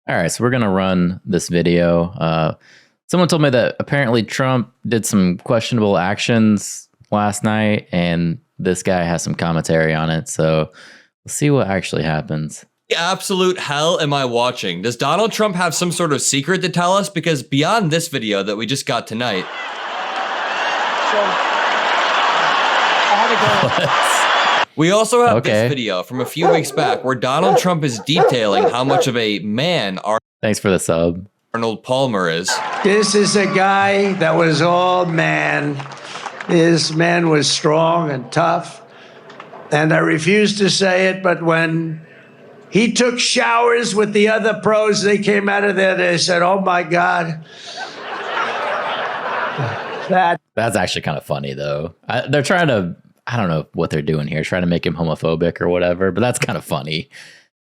All right, so we're gonna run this video. Someone told me that apparently Trump did some questionable actions last night, and this guy has some commentary on it. So let's see what actually happens. The absolute hell am I watching? Does Donald Trump have some sort of secret to tell us? Because beyond this video that we just got tonight, we also have this video from a few weeks back where Donald Trump is detailing how much of a man Thanks for the sub. Arnold Palmer is. This is a guy that was all man. This man was strong and tough. And I refuse to say it, but when he took showers with the other pros, they came out of there, they said, oh my God. That's actually kind of funny, though. They're trying to, I don't know what they're doing here, trying to make him homophobic or whatever, but that's kind of funny.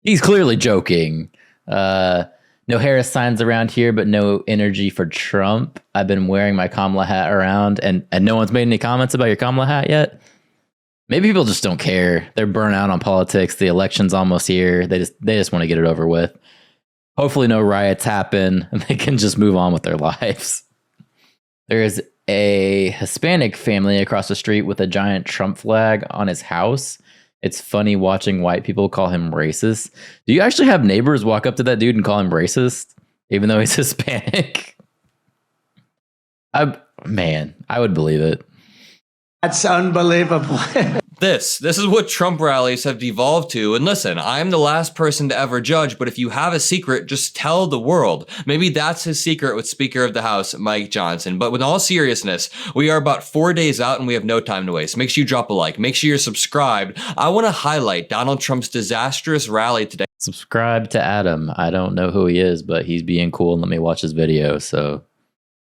He's clearly joking. No Harris signs around here, but no energy for Trump. I've been wearing my Kamala hat around, and no one's made any comments about your Kamala hat yet. Maybe people just don't care. They're burnt out on politics. The election's almost here. They just want to get it over with. Hopefully no riots happen, and they can just move on with their lives. There is a Hispanic family across the street with a giant Trump flag on his house. It's funny watching white people call him racist. Do you actually have neighbors walk up to that dude and call him racist, even though he's Hispanic? Man, I would believe it. That's unbelievable. This is what Trump rallies have devolved to. And listen, I'm the last person to ever judge, but if you have a secret, just tell the world. Maybe that's his secret with Speaker of the House, Mike Johnson. But with all seriousness, we are about 4 days out and we have no time to waste. Make sure you drop a like. Make sure you're subscribed. I want to highlight Donald Trump's disastrous rally today. Subscribe to Adam. I don't know who he is, but he's being cool and let me watch his video. So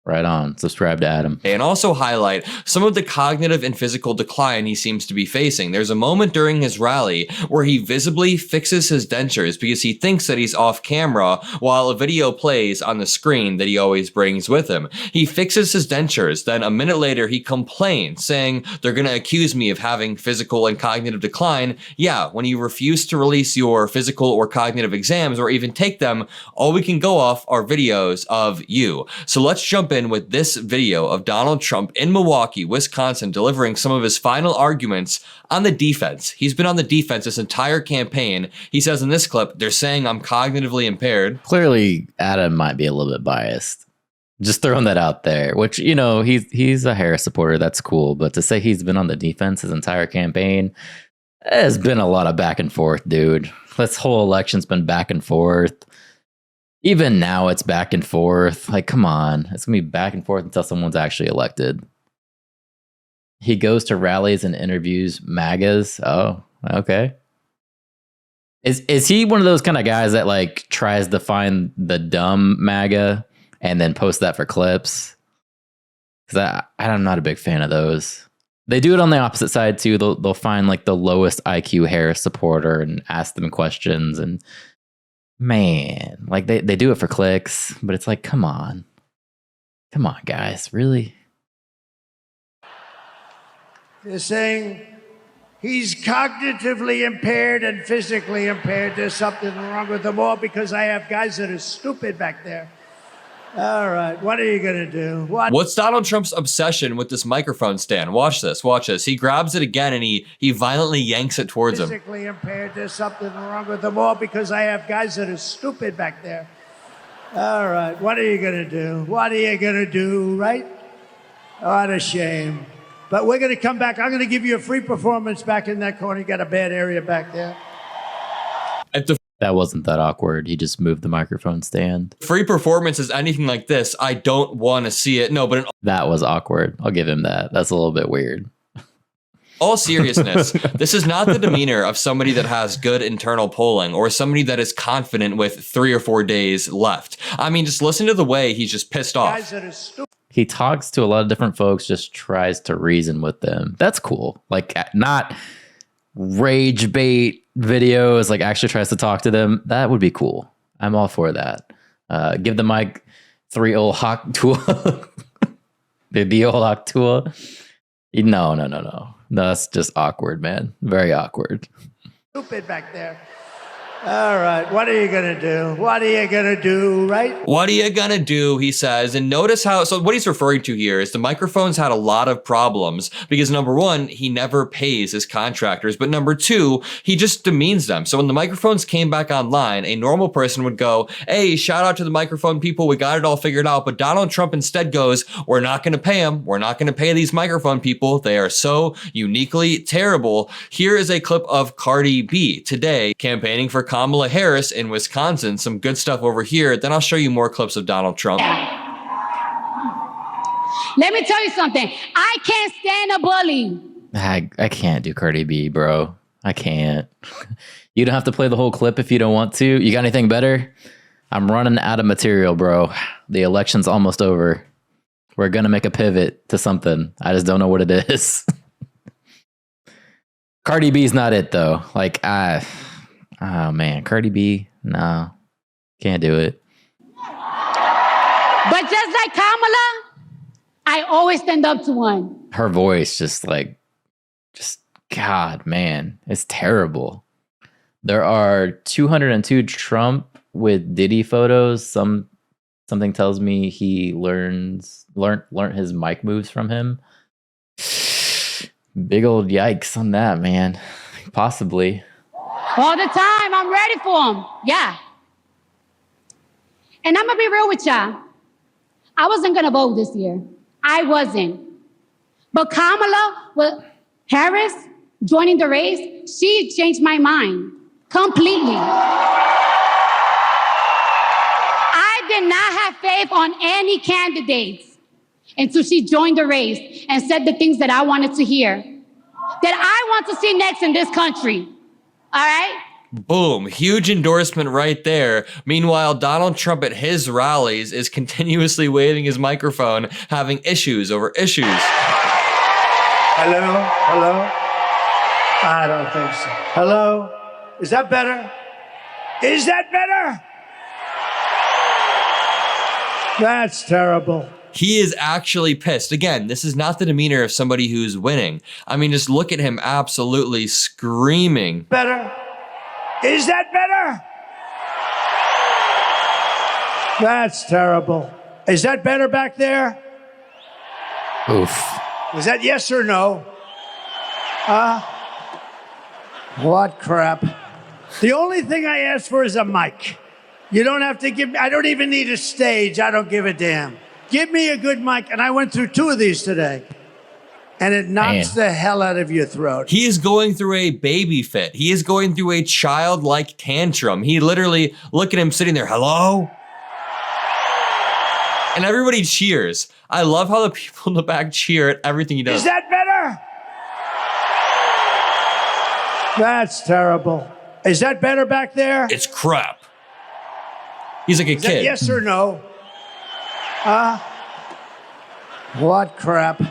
right on. Subscribe to Adam. And also highlight some of the cognitive and physical decline he seems to be facing. There's a moment during his rally where he visibly fixes his dentures because he thinks that he's off camera while a video plays on the screen that he always brings with him. He fixes his dentures, then a minute later he complains, saying they're going to accuse me of having physical and cognitive decline. Yeah, when you refuse to release your physical or cognitive exams or even take them, all we can go off are videos of you. So let's jump in with this video of Donald Trump in Milwaukee, Wisconsin, delivering some of his final arguments on the defense. He's been on the defense this entire campaign. He says in this clip, they're saying I'm cognitively impaired. Clearly, Adam might be a little bit biased. Just throwing that out there, which, you know, he's a Harris supporter. That's cool. But to say he's been on the defense his entire campaign, has been a lot of back and forth, dude. This whole election's been back and forth. Even now, it's back and forth. Like, come on. It's going to be back and forth until someone's actually elected. He goes to rallies and interviews MAGAs. Oh, okay. Is he one of those kind of guys that, like, tries to find the dumb MAGA and then post that for clips? Because I'm not a big fan of those. They do it on the opposite side, too. They'll find, like, the lowest IQ Harris supporter and ask them questions and... Man, like they do it for clicks, but it's like, come on, guys, really? They're saying he's cognitively impaired and physically impaired. There's something wrong with them all because I have guys that are stupid back there. All right, what are you going to do? What's Donald Trump's obsession with this microphone stand? Watch this, watch this. He grabs it again and he violently yanks it towards him. Physically impaired, there's something wrong with them all because I have guys that are stupid back there. All right, what are you going to do? What are you going to do, right? What a shame. But we're going to come back. I'm going to give you a free performance back in that corner. You got a bad area back there. That wasn't that awkward. He just moved the microphone stand. Free performance is anything like this, I don't want to see it. No, but that was awkward. I'll give him that. That's a little bit weird. All seriousness, this is not the demeanor of somebody that has good internal polling or somebody that is confident with 3 or 4 days left. I mean, just listen to the way he's just pissed off. He talks to a lot of different folks, just tries to reason with them. That's cool. Like, not rage bait videos, like actually tries to talk to them. That would be cool. I'm all for that. Give the mic 3 old hawk tool. the old hawk tool. No, that's just awkward, man. Very awkward. Stupid back there. All right, what are you gonna do? What are you gonna do, right? What are you gonna do, he says. And notice how, so what he's referring to here is the microphones had a lot of problems because number one, he never pays his contractors, but number two, he just demeans them. So when the microphones came back online, a normal person would go, hey, shout out to the microphone people, we got it all figured out. But Donald Trump instead goes, we're not gonna pay them. We're not gonna pay these microphone people. They are so uniquely terrible. Here is a clip of Cardi B today campaigning for Kamala Harris in Wisconsin. Some good stuff over here. Then I'll show you more clips of Donald Trump. Let me tell you something. I can't stand a bully. I can't do Cardi B, bro. I can't. You don't have to play the whole clip if you don't want to. You got anything better? I'm running out of material, bro. The election's almost over. We're going to make a pivot to something. I just don't know what it is. Cardi B's not it, though. Like, oh man, Cardi B, no, can't do it. But just like Kamala, I always stand up to one. Her voice just God, man, it's terrible. There are 202 Trump with Diddy photos. Something tells me he learned his mic moves from him. Big old yikes on that, man. Possibly. All the time, I'm ready for them. Yeah. And I'm going to be real with y'all. I wasn't going to vote this year. I wasn't. But Kamala Harris joining the race, she changed my mind completely. I did not have faith on any candidates until she joined the race and said the things that I wanted to hear, that I want to see next in this country. All right? Boom. Huge endorsement right there. Meanwhile, Donald Trump at his rallies is continuously waving his microphone, having issues over issues. Hello? Hello? I don't think so. Hello? Is that better? Is that better? That's terrible. He is actually pissed. Again, this is not the demeanor of somebody who's winning. I mean, just look at him absolutely screaming. Better? Is that better? That's terrible. Is that better back there? Oof. Was that yes or no? What crap. The only thing I asked for is a mic. You don't have to give me, I don't even need a stage. I don't give a damn. Give me a good mic. And I went through 2 of these today. And it knocks the hell out of your throat. He is going through a baby fit. He is going through a childlike tantrum. He literally, look at him sitting there, hello? And everybody cheers. I love how the people in the back cheer at everything he does. Is that better? That's terrible. Is that better back there? It's crap. He's like a Is that kid. yes or no? What crap.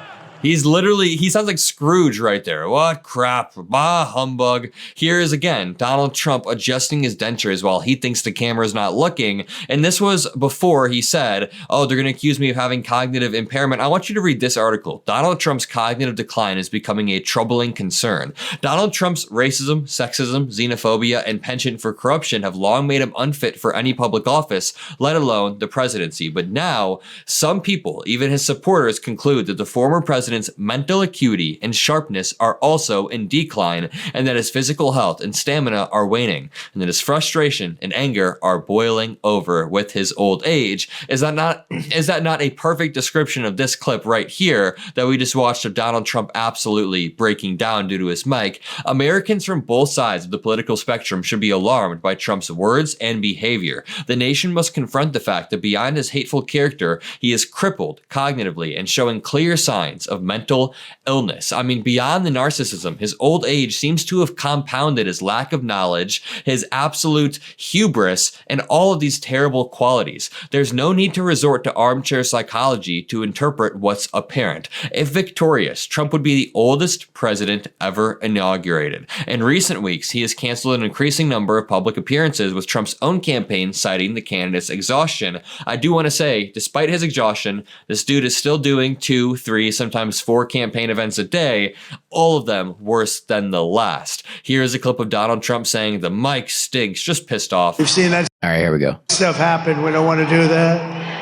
He's literally, he sounds like Scrooge right there. What crap, bah humbug. Here is again, Donald Trump adjusting his dentures while he thinks the camera's not looking. And this was before he said, oh, they're gonna accuse me of having cognitive impairment. I want you to read this article. Donald Trump's cognitive decline is becoming a troubling concern. Donald Trump's racism, sexism, xenophobia, and penchant for corruption have long made him unfit for any public office, let alone the presidency. But now, some people, even his supporters, conclude that the former president's mental acuity and sharpness are also in decline, and that his physical health and stamina are waning, and that his frustration and anger are boiling over with his old age. Is that not a perfect description of this clip right here that we just watched of Donald Trump absolutely breaking down due to his mic? Americans from both sides of the political spectrum should be alarmed by Trump's words and behavior. The nation must confront the fact that beyond his hateful character, he is crippled cognitively and showing clear signs of mental illness. I mean, beyond the narcissism, his old age seems to have compounded his lack of knowledge, his absolute hubris, and all of these terrible qualities. There's no need to resort to armchair psychology to interpret what's apparent. If victorious, Trump would be the oldest president ever inaugurated. In recent weeks, he has canceled an increasing number of public appearances, with Trump's own campaign citing the candidate's exhaustion. I do want to say, despite his exhaustion, this dude is still doing 2, 3, sometimes sometimes 4 campaign events a day, all of them worse than the last. Here's a clip of Donald Trump saying the mic stinks, just pissed off. We've seen that All right, here we go. stuff happen. We don't want to do that.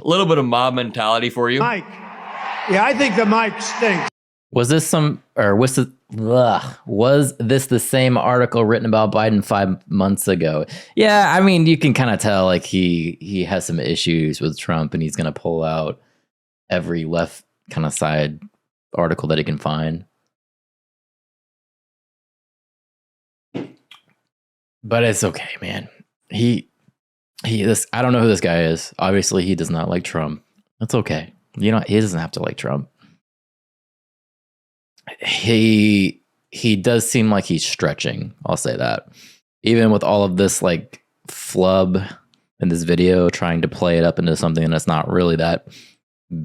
A little bit of mob mentality for you. Mike. Yeah, I think the mic stinks. Was this the same article written about Biden 5 months ago? Yeah, I mean, you can kind of tell like he has some issues with Trump, and he's going to pull out every left kind of side article that he can find. But it's okay, man. I don't know who this guy is. Obviously, he does not like Trump. That's okay. You know, he doesn't have to like Trump. He does seem like he's stretching. I'll say that. Even with all of this like flub in this video, trying to play it up into something that's not really that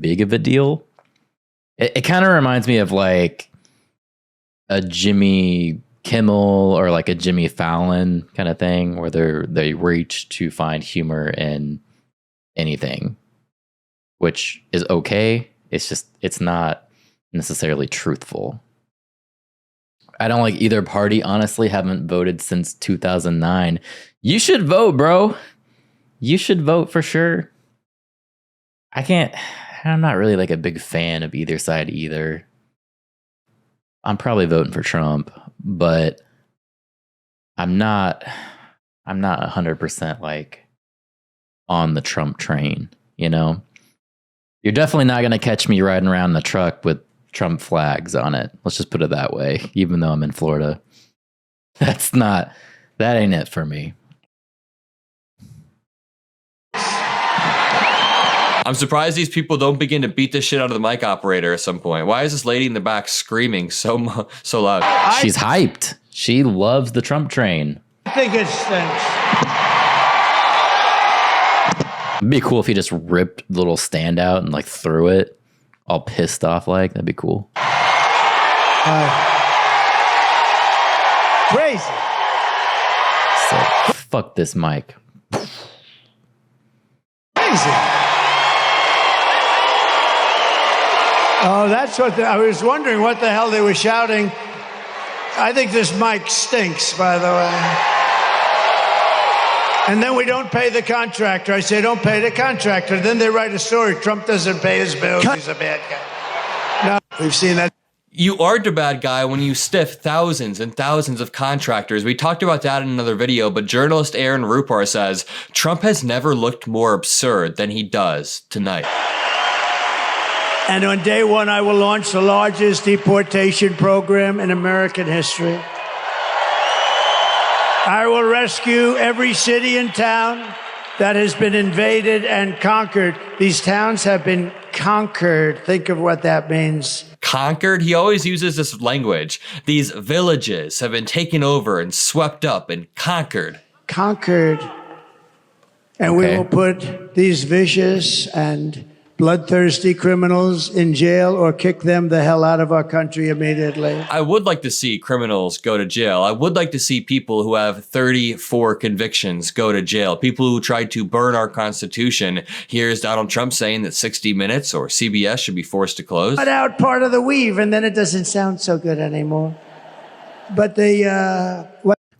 big of a deal. It kind of reminds me of like a Jimmy Kimmel or like a Jimmy Fallon kind of thing, where they reach to find humor in anything, which is okay. It's not necessarily truthful. I don't like either party. Honestly, haven't voted since 2009. You should vote, bro. You should vote for sure. I'm not really like a big fan of either side either. I'm probably voting for Trump, but I'm not 100% like on the Trump train, you know? You're definitely not going to catch me riding around in the truck with Trump flags on it. Let's just put it that way, even though I'm in Florida. That ain't it for me. I'm surprised these people don't begin to beat the shit out of the mic operator at some point. Why is this lady in the back screaming so loud? She's hyped. She loves the Trump train. I think it stinks. It'd be cool if he just ripped the little stand out and like threw it, all pissed off like. That'd be cool. Crazy. So, fuck this mic. Crazy. Oh, that's what I was wondering what the hell they were shouting. I think this mic stinks, by the way. And then we don't pay the contractor. I say, don't pay the contractor. Then they write a story. Trump doesn't pay his bills. He's a bad guy. No, we've seen that. You are the bad guy when you stiff thousands and thousands of contractors. We talked about that in another video, but journalist Aaron Rupar says, Trump has never looked more absurd than he does tonight. And on day one, I will launch the largest deportation program in American history. I will rescue every city and town that has been invaded and conquered. These towns have been conquered. Think of what that means. Conquered? He always uses this language. These villages have been taken over and swept up and conquered. Conquered. And we will put these vicious and bloodthirsty criminals in jail or kick them the hell out of our country immediately. I would like to see criminals go to jail. I would like to see people who have 34 convictions go to jail. People who tried to burn our Constitution. Here's Donald Trump saying that 60 Minutes or CBS should be forced to close. Cut out part of the weave and then it doesn't sound so good anymore. But the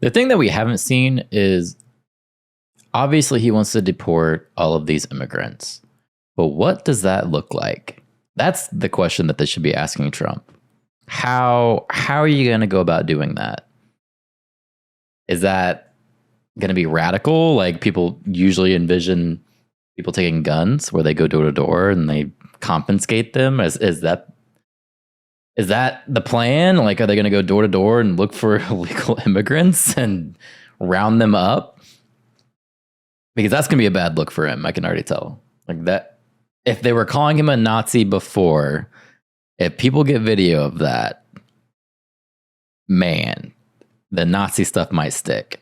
thing that we haven't seen is obviously he wants to deport all of these immigrants. But what does that look like? That's the question that they should be asking Trump. How are you going to go about doing that? Is that going to be radical? Like people usually envision people taking guns where they go door to door and they confiscate them. Is that the plan? Like, are they going to go door to door and look for illegal immigrants and round them up? Because that's going to be a bad look for him. I can already tell. Like that. If they were calling him a Nazi before, if people get video of that, man, the Nazi stuff might stick.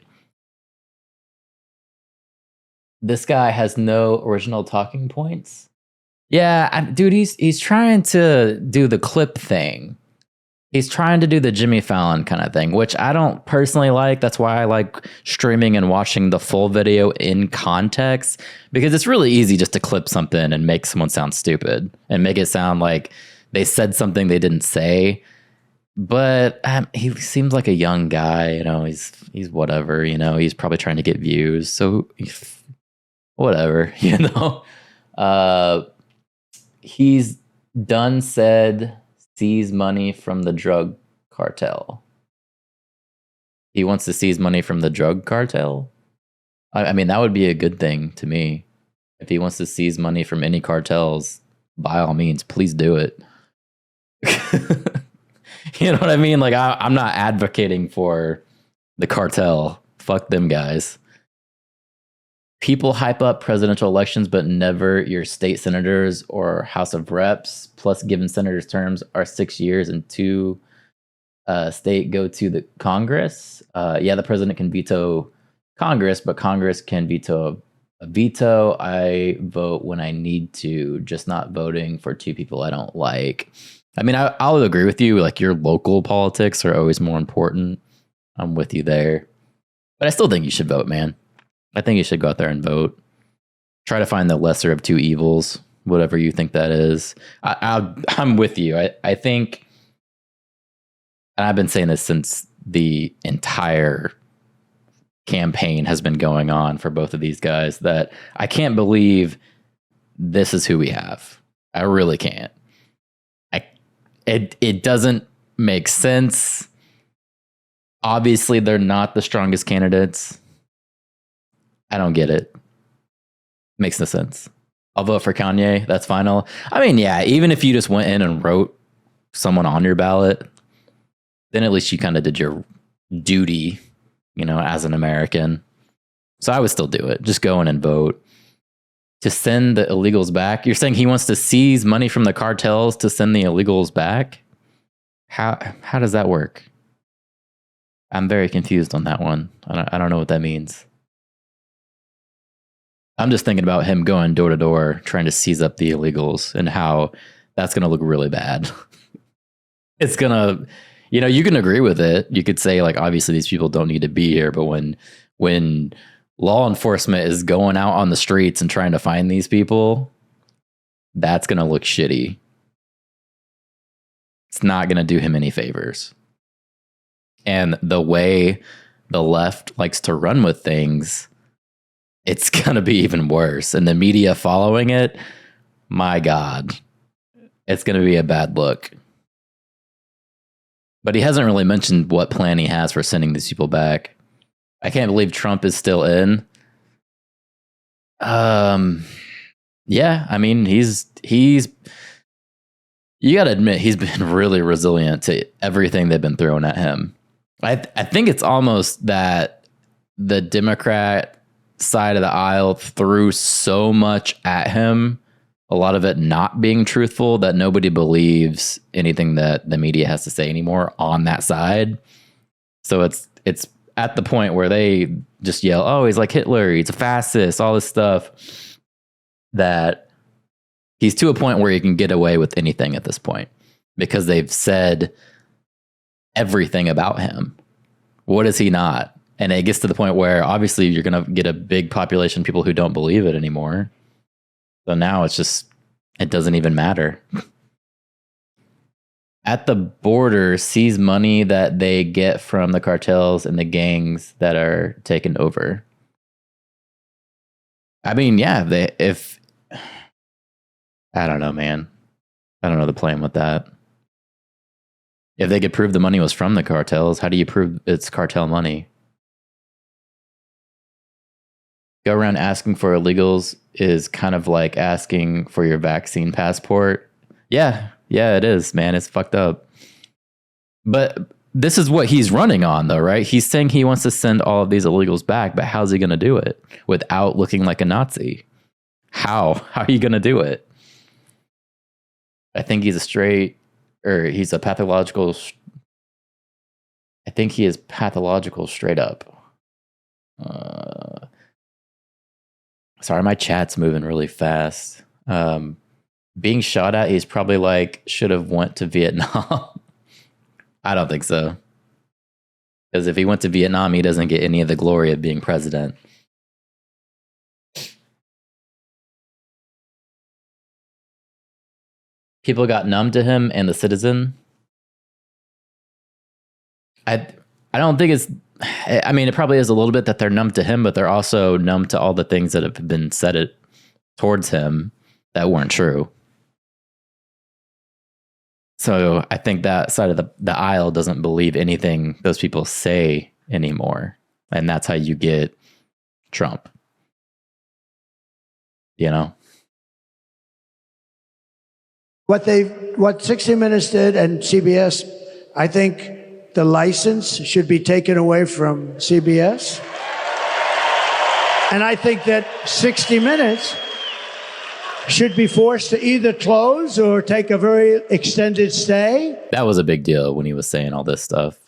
This guy has no original talking points. Yeah, dude, he's trying to do the clip thing. He's trying to do the Jimmy Fallon kind of thing, which I don't personally like. That's why I like streaming and watching the full video in context, because it's really easy just to clip something and make someone sound stupid and make it sound like they said something they didn't say. But he seems like a young guy, you know, he's whatever, you know, he's probably trying to get views. So whatever, you know, he's done said seize money from the drug cartel. He wants to seize money from the drug cartel. I mean, that would be a good thing to me. If he wants to seize money from any cartels, by all means, please do it. You know what I mean? Like, I'm not advocating for the cartel. Fuck them guys. People hype up presidential elections, but never your state senators or House of Reps. Plus, given senators' terms are 6 years and 2 state go to the Congress. Yeah, the president can veto Congress, but Congress can veto a veto. I vote when I need to, just not voting for 2 people I don't like. I mean, I'll agree with you. Like, your local politics are always more important. I'm with you there. But I still think you should vote, man. I think you should go out there and vote. Try to find the lesser of 2 evils, whatever you think that is. I'm with you. I think, and I've been saying this since the entire campaign has been going on for both of these guys, that I can't believe this is who we have. I really can't. It doesn't make sense. Obviously, they're not the strongest candidates. I don't get it. Makes no sense. I'll vote for Kanye. That's final. I mean, yeah, even if you just went in and wrote someone on your ballot, then at least you kind of did your duty, you know, as an American. So I would still do it. Just go in and vote. To send the illegals back? You're saying he wants to seize money from the cartels to send the illegals back? How does that work? I'm very confused on that one. I don't know what that means. I'm just thinking about him going door to door trying to seize up the illegals and how that's going to look really bad. It's going to, you know, you can agree with it. You could say, like, obviously these people don't need to be here, but when law enforcement is going out on the streets and trying to find these people, that's going to look shitty. It's not going to do him any favors. And the way the left likes to run with things, it's going to be even worse. And the media following it, my God, it's going to be a bad look. But he hasn't really mentioned what plan he has for sending these people back. I can't believe Trump is still in. Yeah, I mean, he's you got to admit, he's been really resilient to everything they've been throwing at him. I think it's almost that the Democrat side of the aisle threw so much at him, a lot of it not being truthful, that nobody believes anything that the media has to say anymore on that side. So it's at the point where they just yell, oh, he's like Hitler, he's a fascist, all this stuff, that he's to a point where he can get away with anything at this point because they've said everything about him. What is he not? And it gets to the point where obviously you're going to get a big population of people who don't believe it anymore. So now it's just, it doesn't even matter. At the border, seize money that they get from the cartels and the gangs that are taken over. I mean, yeah, I don't know, man. I don't know the plan with that. If they could prove the money was from the cartels, how do you prove it's cartel money? Go around asking for illegals is kind of like asking for your vaccine passport. Yeah, it is, man. It's fucked up. But this is what he's running on, though, right? He's saying he wants to send all of these illegals back, but how's he going to do it without looking like a Nazi? How are you going to do it? I think he's he's a pathological. I think he is pathological straight up. Sorry, my chat's moving really fast. Being shot at, he's probably like, should have went to Vietnam. I don't think so. Because if he went to Vietnam, he doesn't get any of the glory of being president. People got numb to him and the Citizen. I don't think it's. I mean, it probably is a little bit that they're numb to him, but they're also numb to all the things that have been said towards him that weren't true. So I think that side of the aisle doesn't believe anything those people say anymore. And that's how you get Trump. You know? What 60 Minutes did and CBS, I think the license should be taken away from CBS. And I think that 60 Minutes should be forced to either close or take a very extended stay. That was a big deal when he was saying all this stuff.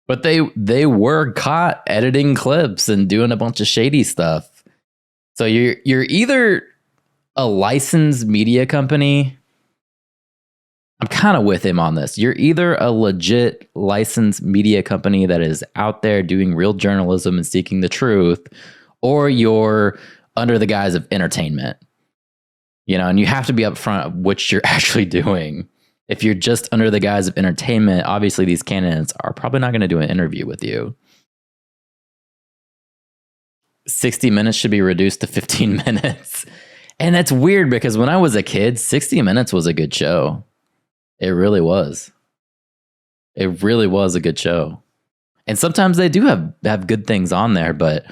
But they were caught editing clips and doing a bunch of shady stuff. So you're either a licensed media company. I'm kind of with him on this. You're either a legit licensed media company that is out there doing real journalism and seeking the truth, or you're under the guise of entertainment. You know, and you have to be upfront of which you're actually doing. If you're just under the guise of entertainment, obviously these candidates are probably not going to do an interview with you. 60 Minutes should be reduced to 15 minutes. And that's weird because when I was a kid, 60 Minutes was a good show. It really was. It really was a good show. And sometimes they do have good things on there, but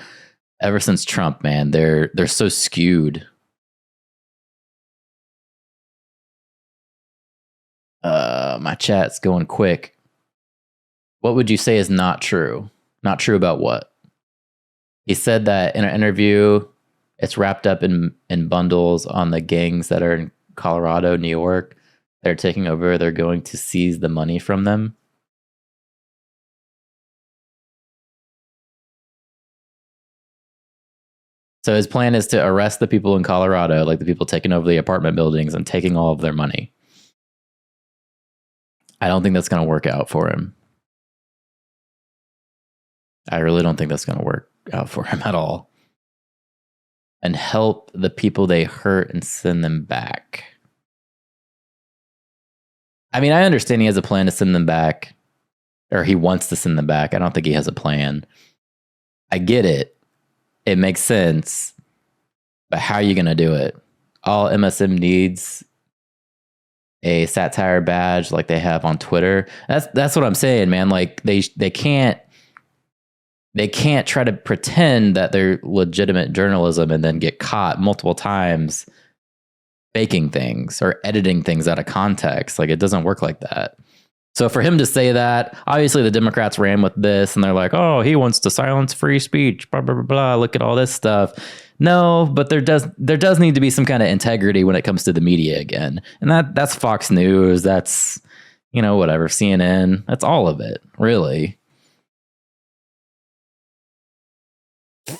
ever since Trump, man, they're so skewed. My chat's going quick. What would you say is not true? Not true about what? He said that in an interview, it's wrapped up in bundles on the gangs that are in Colorado, New York. They're taking over. They're going to seize the money from them. So his plan is to arrest the people in Colorado, like the people taking over the apartment buildings and taking all of their money. I don't think that's going to work out for him. I really don't think that's going to work out for him at all. And help the people they hurt and send them back. I mean, I understand he has a plan to send them back, or he wants to send them back. I don't think he has a plan. I get it. It makes sense. But how are you going to do it? All MSM needs a satire badge like they have on Twitter. That's what I'm saying, man. Like they can't try to pretend that they're legitimate journalism and then get caught multiple times faking things or editing things out of context. Like it doesn't work like that. So for him to say that, obviously the Democrats ran with this and they're like, oh, he wants to silence free speech, blah, blah, blah, blah. Look at all this stuff. No, but there does need to be some kind of integrity when it comes to the media again. And that's Fox News. That's, whatever, CNN. That's all of it, really.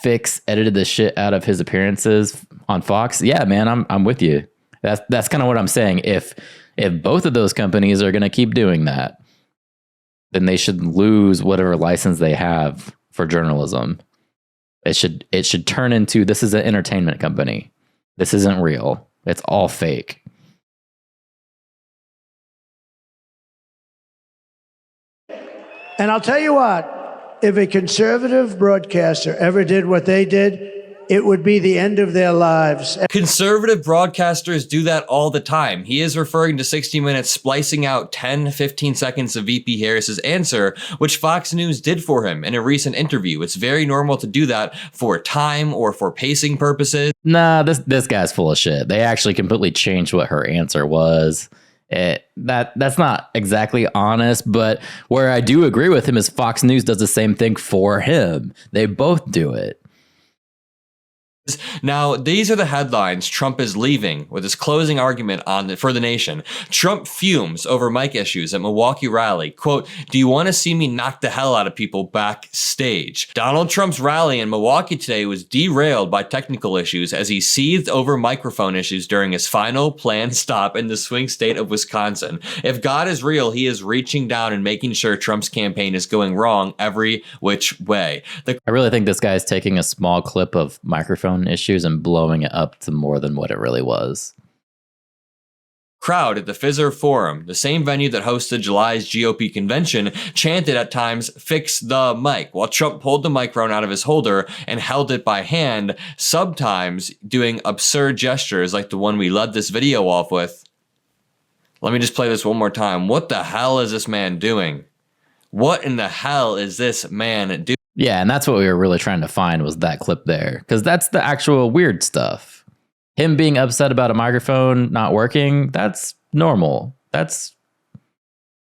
Fix edited the shit out of his appearances on Fox. Yeah, man, I'm with you. That's kind of what I'm saying. If both of those companies are going to keep doing that, then they should lose whatever license they have for journalism. It should turn into, this is an entertainment company. This isn't real. It's all fake. And I'll tell you what, if a conservative broadcaster ever did what they did, it would be the end of their lives. Conservative broadcasters do that all the time. He is referring to 60 Minutes splicing out 10, 15 seconds of VP Harris's answer, which Fox News did for him in a recent interview. It's very normal to do that for time or for pacing purposes. Nah, this guy's full of shit. They actually completely changed what her answer was. That's not exactly honest, but where I do agree with him is Fox News does the same thing for him. They both do it. Now, these are the headlines Trump is leaving with his closing argument for the nation. Trump fumes over mic issues at Milwaukee rally. Quote, "Do you want to see me knock the hell out of people backstage?" Donald Trump's rally in Milwaukee today was derailed by technical issues as he seethed over microphone issues during his final planned stop in the swing state of Wisconsin. If God is real, he is reaching down and making sure Trump's campaign is going wrong every which way. I really think this guy is taking a small clip of microphone issues and blowing it up to more than what it really was. Crowd at the Fizzer Forum, the same venue that hosted July's GOP convention, chanted at times, "Fix the mic," while Trump pulled the microphone out of his holder and held it by hand, sometimes doing absurd gestures like the one we led this video off with. Let me just play this one more time. What the hell is this man doing? What in the hell is this man doing? Yeah, and that's what we were really trying to find was that clip there. Because that's the actual weird stuff. Him being upset about a microphone not working, that's normal. That's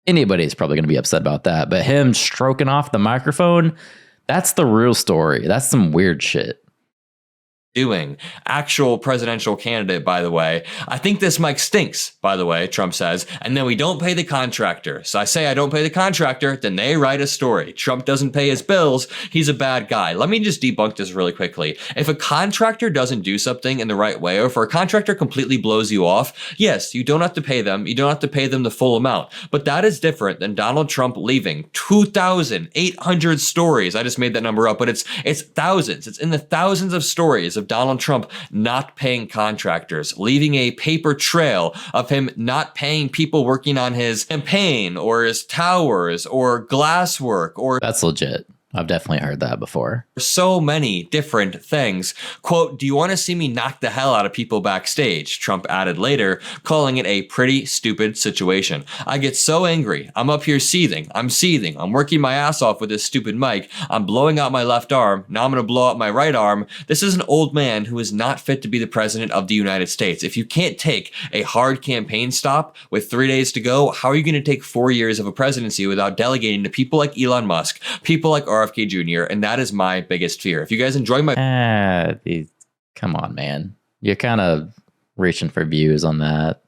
anybody's probably going to be upset about that. But him stroking off the microphone, that's the real story. That's some weird shit. Doing. Actual presidential candidate, by the way. "I think this mic stinks," by the way, Trump says, "and then we don't pay the contractor. So I say I don't pay the contractor, then they write a story. Trump doesn't pay his bills. He's a bad guy." Let me just debunk this really quickly. If a contractor doesn't do something in the right way, or if a contractor completely blows you off, yes, you don't have to pay them. You don't have to pay them the full amount. But that is different than Donald Trump leaving 2,800 stories. I just made that number up, but it's thousands. It's in the thousands of stories of Donald Trump not paying contractors, leaving a paper trail of him not paying people working on his campaign or his towers or glass work or... That's legit. I've definitely heard that before. So many different things. Quote, "Do you want to see me knock the hell out of people backstage?" Trump added later, calling it a pretty stupid situation. "I get so angry. I'm up here seething. I'm seething. I'm working my ass off with this stupid mic. I'm blowing out my left arm. Now I'm going to blow out my right arm. This is an old man who is not fit to be the president of the United States. If you can't take a hard campaign stop with 3 days to go, how are you going to take 4 years of a presidency without delegating to people like Elon Musk, people like RFK Jr., and that is my biggest fear. If you guys enjoy my... Come on, man. You're kind of reaching for views on that.